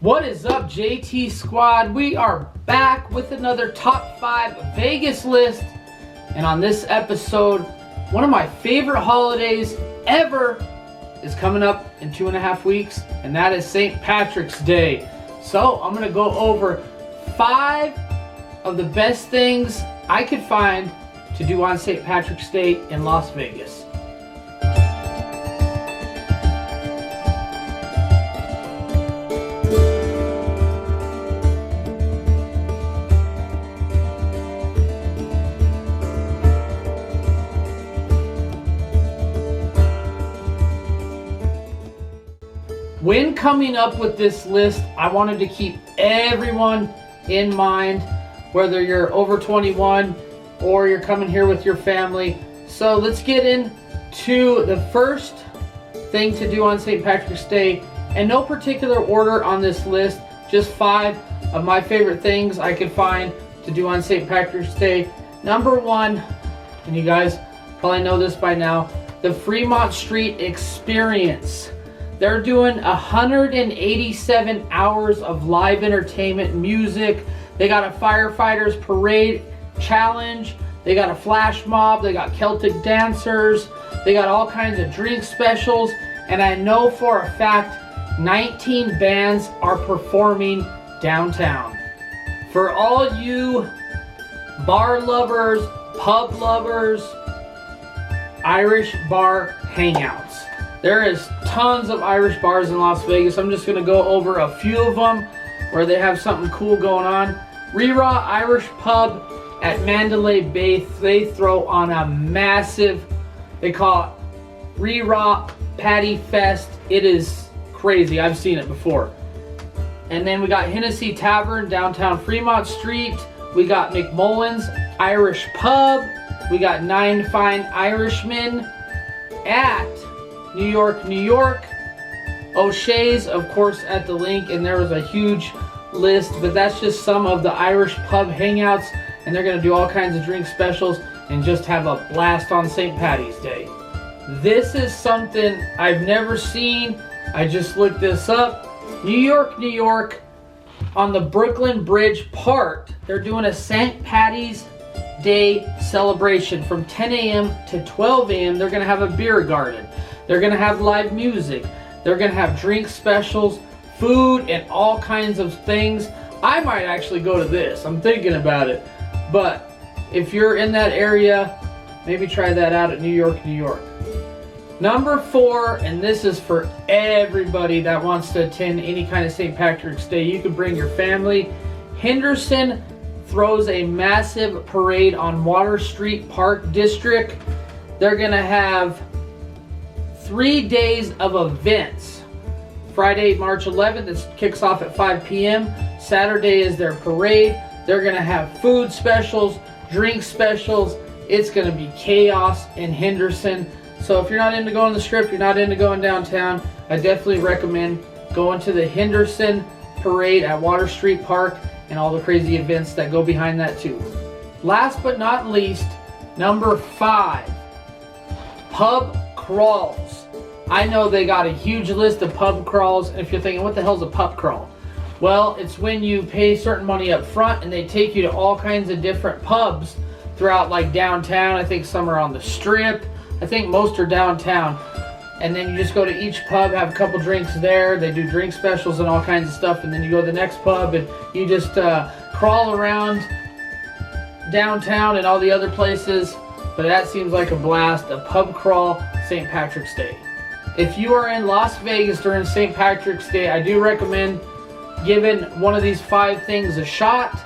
What is up, JT Squad? We are back with another top 5 Vegas list. And on this episode, one of my favorite holidays ever is coming up in 2.5 weeks, and that is St. Patrick's Day. So I'm going to go over 5 of the best things I could find to do on St. Patrick's Day in Las Vegas. When coming up with this list, I wanted to keep everyone in mind, whether you're over 21 or you're coming here with your family. So let's get into the first thing to do on St. Patrick's Day, and no particular order on this list, just 5 of my favorite things I could find to do on St. Patrick's Day. Number 1, and you guys probably know this by now, the Fremont Street Experience. They're doing 187 hours of live entertainment, music. They got a firefighters parade challenge. They got a flash mob. They got Celtic dancers. They got all kinds of drink specials. And I know for a fact 19 bands are performing downtown. For all you bar lovers, pub lovers, Irish bar hangouts. There is tons of Irish bars in Las Vegas. I'm just going to go over a few of them where they have something cool going on. Reraw Irish Pub at Mandalay Bay. They throw on a massive, they call it Reraw Patty Fest. It is crazy. I've seen it before. And then we got Hennessy Tavern downtown Fremont Street. We got McMullen's Irish Pub. We got 9 Fine Irishmen at New York, New York. O'Shea's, of course, at the link, and there was a huge list, but that's just some of the Irish pub hangouts, and they're going to do all kinds of drink specials and just have a blast on St. Patty's Day. This is something I've never seen. I just looked this up. New York, New York, on the Brooklyn Bridge part, they're doing a St. Patty's Day celebration from 10 a.m. to 12 a.m. They're going to have a beer garden. They're going to have live music. They're going to have drink specials, food, and all kinds of things. I might actually go to this. I'm thinking about it. But if you're in that area, maybe try that out at New York, New York. Number 4, and this is for everybody that wants to attend any kind of St. Patrick's Day. You can bring your family. Henderson throws a massive parade on Water Street Park District. They're going to have 3 days of events. Friday, March 11th, it kicks off at 5 p.m. Saturday is their parade. They're going to have food specials, drink specials. It's going to be chaos in Henderson. So if you're not into going to the Strip, you're not into going downtown, I definitely recommend going to the Henderson parade at Water Street Park and all the crazy events that go behind that too. Last but not least, number 5, pub crawls. I know they got a huge list of pub crawls, and if you're thinking, what the hell's a pub crawl? Well, it's when you pay certain money up front and they take you to all kinds of different pubs throughout, like downtown. I think some are on the Strip. I think most are downtown. And then you just go to each pub, have a couple drinks there. They do drink specials and all kinds of stuff, and then you go to the next pub and you just crawl around downtown and all the other places. But that seems like a blast, a pub crawl St. Patrick's Day. If you are in Las Vegas during St. Patrick's Day, I do recommend giving one of these 5 things a shot.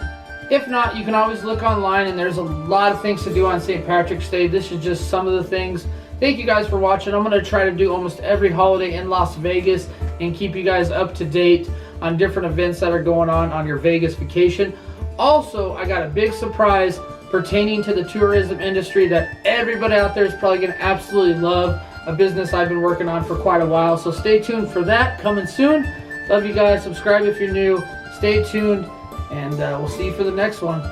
If not, you can always look online, and there's a lot of things to do on St. Patrick's Day. This is just some of the things. Thank you guys for watching. I'm going to try to do almost every holiday in Las Vegas and keep you guys up to date on different events that are going on your Vegas vacation. Also, I got a big surprise pertaining to the tourism industry that everybody out there is probably going to absolutely love, a business I've been working on for quite a while. So stay tuned for that, coming soon. Love you guys. Subscribe if you're new. Stay tuned, and we'll see you for the next one.